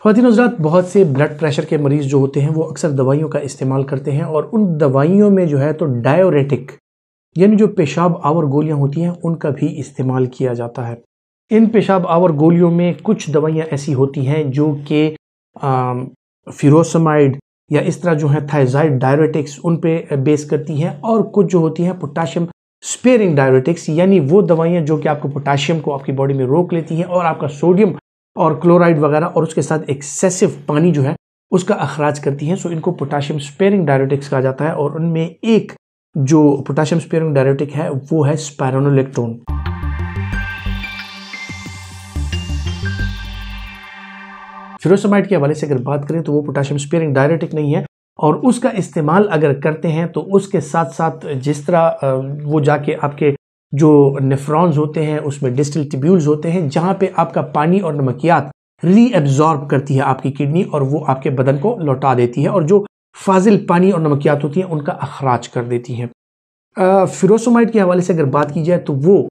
ख्वातीन हज़रात, बहुत से blood pressure के मरीज़ जो होते हैं वो अक्सर दवाइयों का इस्तेमाल करते हैं और उन दवाइयों में जो है तो डायोरेटिक यानी जो पेशाब आवर गोलियां होती हैं उनका भी इस्तेमाल किया जाता है। इन पेशाब आवर गोलियों में कुछ दवाइयां ऐसी होती हैं जो कि फिरोसमाइड या इस तरह जो है थायजाइड डायरेटिक्स उन पे बेस करती हैं, और कुछ जो होती हैं पोटाशियम स्पेयरिंग डायरेटिक्स यानी वो दवाइयां जो कि आपको पोटाशियम को आपकी बॉडी में रोक लेती हैं और आपका सोडियम और क्लोराइड वगैरह और उसके साथ एक्सेसिव पानी जो है उसका अखराज करती हैं। सो इनको पोटाशियम स्पेयरिंग डायरेटिक्स कहा जाता है और उनमें एक जो पोटाशियम स्पेयरिंग डायरेटिक है वो है स्पाइरोनोलेक्टोन। फिरोसमाइड के हवाले से अगर बात करें तो वो पोटाशियम स्पेयरिंग डायरेटिक नहीं है और उसका इस्तेमाल अगर करते हैं तो उसके साथ साथ जिस तरह वो जाके आपके जो नेफ्रॉन्स होते हैं उसमें डिस्टल ट्यूब्यूल्स होते हैं जहां पे आपका पानी और नमकियात रीएब्जॉर्ब करती है आपकी किडनी और वो आपके बदन को लौटा देती है और जो फाजिल पानी और नमकियात होती हैं उनका अखराज कर देती हैं। फिरोसमाइड के हवाले से अगर बात की जाए तो वो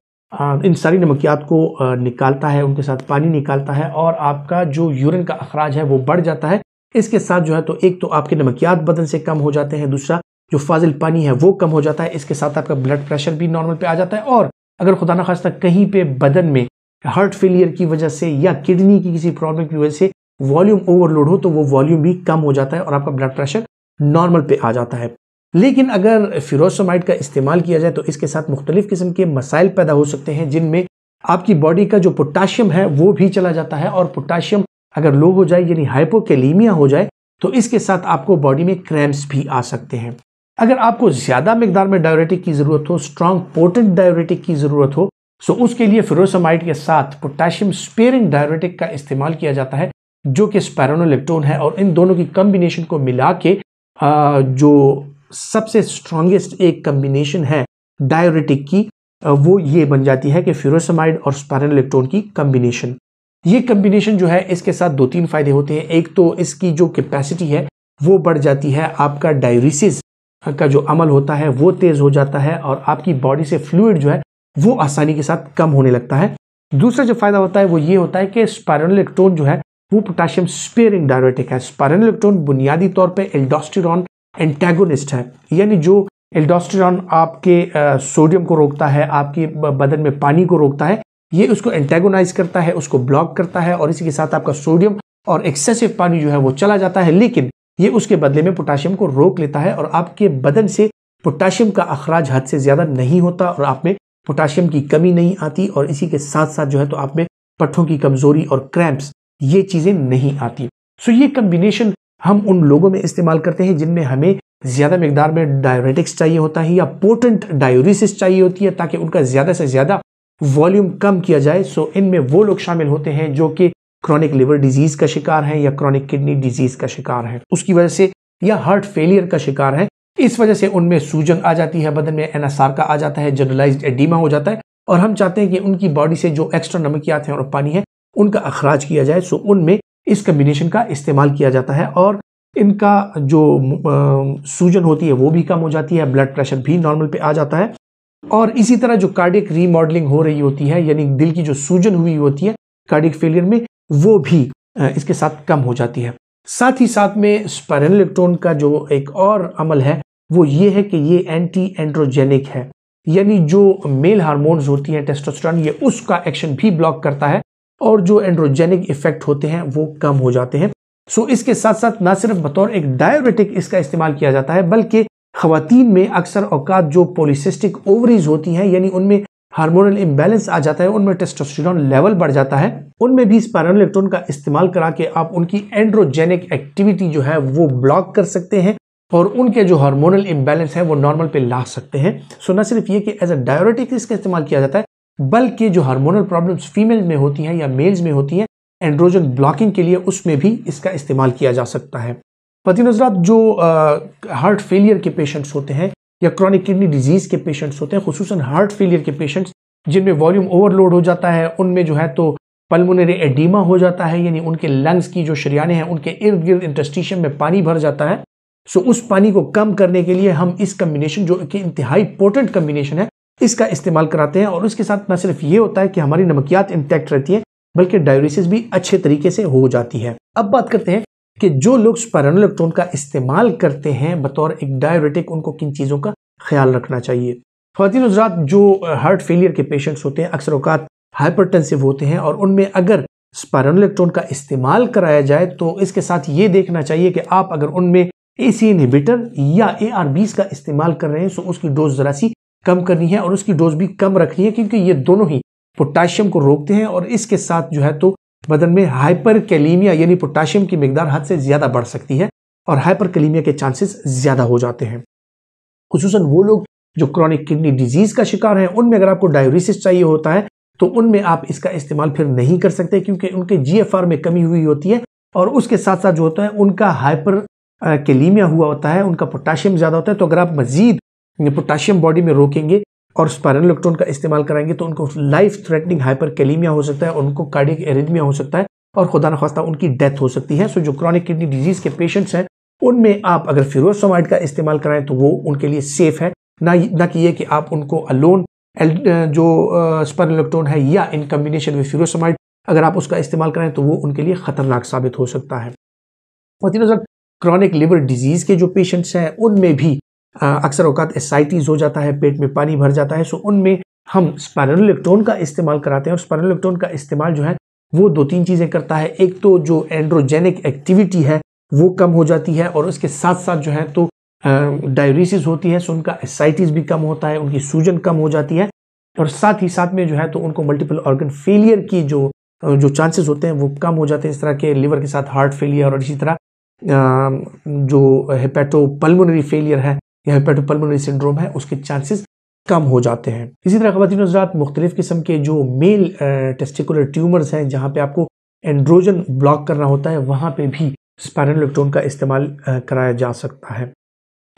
इन सारी नमकियात को निकालता है, उनके साथ पानी निकालता है और आपका जो यूरिन का अखराज है वो बढ़ जाता है। इसके साथ जो है तो एक तो आपके नमकियात बदन से कम हो जाते हैं, दूसरा जो फाजिल पानी है वो कम हो जाता है, इसके साथ आपका ब्लड प्रेशर भी नॉर्मल पे आ जाता है। और अगर खुदा ना खास्ता कहीं पे बदन में हार्ट फेलियर की वजह से या किडनी की किसी प्रॉब्लम की वजह से वॉल्यूम ओवरलोड हो तो वो वॉल्यूम भी कम हो जाता है और आपका ब्लड प्रेशर नॉर्मल पे आ जाता है। लेकिन अगर फिरोसमाइड का इस्तेमाल किया जाए तो इसके साथ मुख्तलिफ किस्म के मसाइल पैदा हो सकते हैं जिनमें आपकी बॉडी का जो पोटाशियम है वो भी चला जाता है और पोटाशियम अगर लो हो जाए यानी हाइपोकैलीमिया हो जाए तो इसके साथ आपको बॉडी में क्रैम्प्स भी आ सकते हैं। अगर आपको ज्यादा मिकदार में डायरेटिक की जरूरत हो, स्ट्रॉन्ग पोटेंट डायरेटिक की जरूरत हो, सो उसके लिए फिरोसमाइड के साथ पोटाशियम स्पेयरिंग डायरेटिक का इस्तेमाल किया जाता है जो कि स्पाइरोनोलेक्टोन है और इन दोनों की कॉम्बिनेशन को मिला के जो सबसे स्ट्रॉन्गेस्ट एक कॉम्बिनेशन है डायरेटिक की वो ये बन जाती है कि फिरोसमाइड और स्पाइरोनोलेक्टोन की कॉम्बिनेशन। ये कॉम्बिनेशन जो है इसके साथ दो तीन फायदे होते हैं। एक तो इसकी जो कैपेसिटी है वो बढ़ जाती है, आपका डायलिसिस का जो अमल होता है वो तेज हो जाता है और आपकी बॉडी से फ्लूइड जो है वो आसानी के साथ कम होने लगता है। दूसरा जो फायदा होता है वो ये होता है कि स्पाइरोनोलेक्टोन जो है वो पोटाशियम स्पेयरिंग डायरेटिक है। स्पाइरोनोलेक्टोन बुनियादी तौर पे एल्डोस्टेरॉन एंटागोनिस्ट है, यानी जो एल्डोस्टेरॉन आपके सोडियम को रोकता है, आपके बदन में पानी को रोकता है, ये उसको एंटागोनाइज करता है, उसको ब्लॉक करता है और इसी के साथ आपका सोडियम और एक्सेसिव पानी जो है वो चला जाता है। लेकिन ये उसके बदले में पोटाशियम को रोक लेता है और आपके बदन से पोटाशियम का अखराज हद से ज्यादा नहीं होता और आप में पोटाशियम की कमी नहीं आती और इसी के साथ साथ जो है तो आप में पट्ठों की कमजोरी और क्रैम्प्स ये चीजें नहीं आती। सो ये कॉम्बिनेशन हम उन लोगों में इस्तेमाल करते हैं जिनमें हमें ज्यादा मिकदार में डायरेटिक्स चाहिए होता है या पोटेंट डायूरिसिस चाहिए होती है ताकि उनका ज्यादा से ज्यादा वॉल्यूम कम किया जाए। सो इनमें वो लोग शामिल होते हैं जो कि क्रॉनिक लिवर डिजीज का शिकार है या क्रॉनिक किडनी डिजीज का शिकार है उसकी वजह से, या हार्ट फेलियर का शिकार है, इस वजह से उनमें सूजन आ जाती है, बदन में एनएसआर का आ जाता है, जनरलाइज्ड एडीमा हो जाता है और हम चाहते हैं कि उनकी बॉडी से जो एक्स्ट्रा नमकियात हैं और पानी है उनका अखराज किया जाए। सो उनमें इस कॉम्बिनेशन का इस्तेमाल किया जाता है और इनका जो सूजन होती है वो भी कम हो जाती है, ब्लड प्रेशर भी नॉर्मल पे आ जाता है और इसी तरह जो कार्डियक रीमॉडलिंग हो रही होती है यानी दिल की जो सूजन हुई होती है कार्डियक फेलियर में वो भी इसके साथ कम हो जाती है। साथ ही साथ में स्पाइरोनोलेक्टोन का जो एक और अमल है वो ये है कि ये एंटी एंड्रोजेनिक है, यानी जो मेल हार्मोन्स होती हैं टेस्टोस्टेरोन ये उसका एक्शन भी ब्लॉक करता है और जो एंड्रोजेनिक इफेक्ट होते हैं वो कम हो जाते हैं। सो इसके साथ साथ ना सिर्फ बतौर एक डायरेटिक इसका इस्तेमाल किया जाता है बल्कि खवातीन में अक्सर औकात जो पॉलिसिस्टिक ओवरीज होती हैं यानी उनमें हार्मोनल इम्बैलेंस आ जाता है, उनमें टेस्टोस्टेरोन लेवल बढ़ जाता है, उनमें भी स्पाइरोनोलेक्टोन का इस्तेमाल करा के आप उनकी एंड्रोजेनिक एक्टिविटी जो है वो ब्लॉक कर सकते हैं और उनके जो हार्मोनल इम्बैलेंस है वो नॉर्मल पे ला सकते हैं। सो न सिर्फ ये कि एज अ डायरेटिक इसका इस्तेमाल किया जाता है बल्कि जो हार्मोनल प्रॉब्लम्स फीमेल में होती हैं या मेल्स में होती हैं एंड्रोजन ब्लॉकिंग के लिए उसमें भी इसका इस्तेमाल किया जा सकता है। ख्वातीन हज़रात, जो हार्ट फेलियर के पेशेंट्स होते हैं या क्रॉनिक किडनी डिजीज के पेशेंट्स होते हैं, खुसूसन हार्ट फेलियर के पेशेंट्स जिनमें वॉल्यूम ओवरलोड हो जाता है, उनमें जो है तो पल्मोनरी एडीमा हो जाता है यानी उनके लंग्स की जो शरियाने हैं उनके इर्द गिर्द इंटरस्टिशियम में पानी भर जाता है। सो उस पानी को कम करने के लिए हम इस कम्बिनेशन जो कि इंतहाई पोटेंट कम्बिनेशन है इसका इस्तेमाल कराते हैं और उसके साथ न सिर्फ ये होता है कि हमारी नमकियात इंटैक्ट रहती है बल्कि डाययूरेसिस भी अच्छे तरीके से हो जाती है। अब बात करते हैं कि जो लोग स्पाइरुलिनोलेक्टोन का इस्तेमाल करते हैं बतौर एक डाययूरेटिक, उनको किन चीज़ों का ख्याल रखना चाहिए। ख्वातीन हज़रात, जो हार्ट फेलियर के पेशेंट्स होते हैं अक्सर औक़ात हाइपरटेंसिव होते हैं और उनमें अगर स्पाइरुलिनोलेक्टोन का इस्तेमाल कराया जाए तो इसके साथ ये देखना चाहिए कि आप अगर उनमें ACE इनहिबिटर या ARBs का इस्तेमाल कर रहे हैं तो उसकी डोज ज़रा सी कम करनी है और उसकी डोज भी कम रखनी है, क्योंकि ये दोनों ही पोटाशियम को रोकते हैं और इसके साथ जो है तो बदन में हाइपरकैलीमिया यानी पोटाशियम की मिकदार हद से ज़्यादा बढ़ सकती है और हाइपरकैलीमिया के चांसेस ज़्यादा हो जाते हैं। खुसूसन वो लोग जो क्रॉनिक किडनी डिजीज़ का शिकार हैं, उनमें अगर आपको डाययूरेसिस चाहिए होता है तो उनमें आप इसका इस्तेमाल फिर नहीं कर सकते, क्योंकि उनके GFR में कमी हुई होती है और उसके साथ साथ जो होता है उनका हाइपर कैलीमिया हुआ होता है, उनका पोटाशियम ज़्यादा होता है। तो अगर आप मजीद पोटाशियम बॉडी में रोकेंगे और स्पाइरुलिनोलेक्टोन का इस्तेमाल कराएंगे तो उनको लाइफ थ्रेटनिंग हाइपर कैलीमिया हो सकता है और उनको कार्डियक एरिथमिया हो सकता है और खुदा न खास्ता उनकी डेथ हो सकती है। सो जो क्रॉनिक किडनी डिजीज़ के पेशेंट्स हैं उनमें आप अगर फ्यूरोसमाइड का इस्तेमाल कराएं तो वो उनके लिए सेफ है, ना कि ये कि आप उनको अलोन जो स्पाइरुलिनोलेक्टोन है या इन कम्बिनेशन विद फ्यूरोसमाइड अगर आप उसका इस्तेमाल करें तो वो उनके लिए ख़तरनाक साबित हो सकता है। क्रॉनिक लिवर डिजीज़ के जो पेशेंट्स हैं उनमें भी अक्सर औक़ात एसाइटिस हो जाता है, पेट में पानी भर जाता है। सो उनमें हम स्पाइरुलिनोलेक्टोन का इस्तेमाल कराते हैं और स्पाइरुलिनोलेक्टोन का इस्तेमाल जो है वो 2-3 चीज़ें करता है। एक तो जो एंड्रोजेनिक एक्टिविटी है वो कम हो जाती है और उसके साथ साथ जो है तो डाययूरेसिस होती है, सो उनका एसाइटिस भी कम होता है, उनकी सूजन कम हो जाती है और साथ ही साथ में जो है तो उनको मल्टीपल ऑर्गन फेलियर की जो चांसेस होते हैं वो कम हो जाते हैं। इस तरह के लिवर के साथ हार्ट फेलियर और इसी तरह जो हेपेटोपल्मोनरी फेलियर है या हेपेटोपल्मोनरी सिंड्रोम है उसके चांसेस कम हो जाते हैं। इसी तरह ख़वातीन हज़रात, मुख्तलिफ़ किस्म के जो मेल टेस्टिकुलर ट्यूमर्स हैं जहाँ पे आपको एंड्रोजन ब्लॉक करना होता है वहाँ पे भी स्पाइरुलिनोलेक्टोन का इस्तेमाल कराया जा सकता है।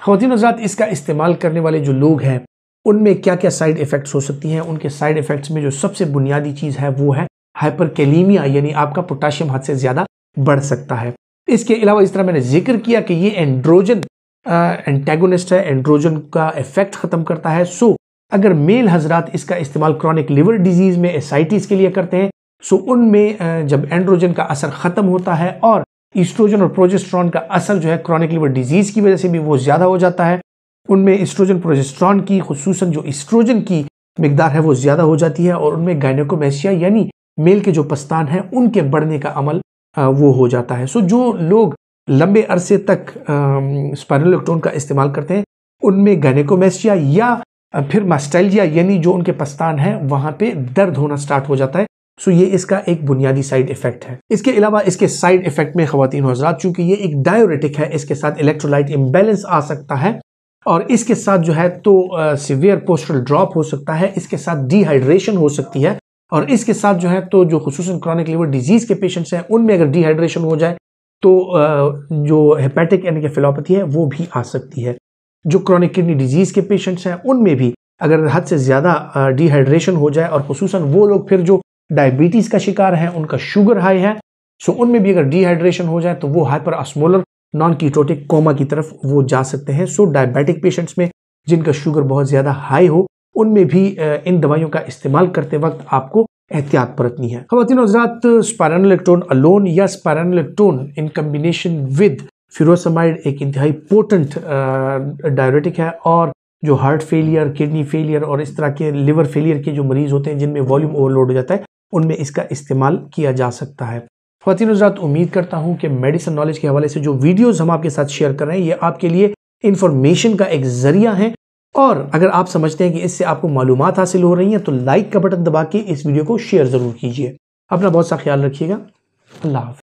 ख़वातीन हज़रात, इसका इस्तेमाल करने वाले जो लोग हैं उनमें क्या क्या साइड इफ़ेक्ट्स हो सकती हैं। उनके साइड इफ़ेक्ट्स में जो सबसे बुनियादी चीज़ है वो है हाइपरकैलीमिया, यानी आपका पोटाशियम हद से ज़्यादा बढ़ सकता है। इसके अलावा इस तरह मैंने जिक्र किया कि ये एंड्रोजन एंटेगोनिस्ट है, एंड्रोजन का इफेक्ट ख़त्म करता है। सो अगर मेल हजरात इसका इस्तेमाल क्रॉनिक लिवर डिजीज़ में एसाइटिस के लिए करते हैं सो उनमें जब एंड्रोजन का असर ख़त्म होता है और ईस्ट्रोजन और प्रोजेस्टेरॉन का असर जो है क्रॉनिक लिवर डिजीज़ की वजह से भी वो ज़्यादा हो जाता है, उनमें ईस्ट्रोजन प्रोजेस्टेरॉन की खुसूसन जो ईस्ट्रोजन की मिकदार है वो ज़्यादा हो जाती है और उनमें गायनेकोमेस्टिया यानी मेल के जो पस्तान हैं उनके बढ़ने का अमल वो हो जाता है। सो जो लोग लंबे अरसे तक स्पाइरुलिनोलेक्टोन का इस्तेमाल करते हैं उनमें गायनेकोमेस्टिया या फिर मास्टैल्जिया यानी जो उनके पस्तान है वहाँ पे दर्द होना स्टार्ट हो जाता है। सो ये इसका एक बुनियादी साइड इफेक्ट है। इसके अलावा इसके साइड इफेक्ट में ख़वातीन हज़रात, चूँकि ये एक डाययूरेटिक है, इसके साथ इलेक्ट्रोलाइट इम्बैलेंस आ सकता है और इसके साथ जो है तो सीवियर पोस्टरल ड्रॉप हो सकता है, इसके साथ डिहाइड्रेशन हो सकती है और इसके साथ जो है तो जो खुसूसन क्रॉनिक लिवर डिजीज़ के पेशेंट्स हैं उनमें अगर डिहाइड्रेशन हो जाए तो जो हेपेटिक एनकेफेलोपैथी है वो भी आ सकती है। जो क्रॉनिक किडनी डिजीज़ के पेशेंट्स हैं उनमें भी अगर हद से ज़्यादा डिहाइड्रेशन हो जाए और खुसूसन वो लोग फिर जो डायबिटीज़ का शिकार हैं, उनका शुगर हाई है, सो उनमें भी अगर डिहाइड्रेशन हो जाए तो वो hyper osmolar non ketotic coma की तरफ वो जा सकते हैं। सो डायबिटिक पेशेंट्स में जिनका शुगर बहुत ज़्यादा हाई हो उनमें भी इन दवाइयों का इस्तेमाल करते वक्त आपको एहतियात बरतनी है। ख़वातीन हज़रात, स्पाइरुलिनोलेक्टोन अलोन या स्पाइरुलिनोलेक्टोन इन कम्बिनेशन विद फ्यूरोसमाइड एक इंतहाई पोटेंट डाययूरेटिक है और जो हार्ट फेलियर, किडनी फेलियर और इस तरह के लिवर फेलियर के जो मरीज़ होते हैं जिनमें वॉल्यूम ओवरलोड हो जाता है उनमें इसका इस्तेमाल किया जा सकता है। ख़वातीन हज़रात, उम्मीद करता हूँ कि मेडिसिन नॉलेज के हवाले से जो वीडियोज़ हम आपके साथ शेयर कर रहे हैं ये आपके लिए इंफॉर्मेशन का एक ज़रिया है और अगर आप समझते हैं कि इससे आपको मालूमात हासिल हो रही हैं तो लाइक का बटन दबा के इस वीडियो को शेयर ज़रूर कीजिए। अपना बहुत सा ख्याल रखिएगा। अल्लाह हाफ़िज़।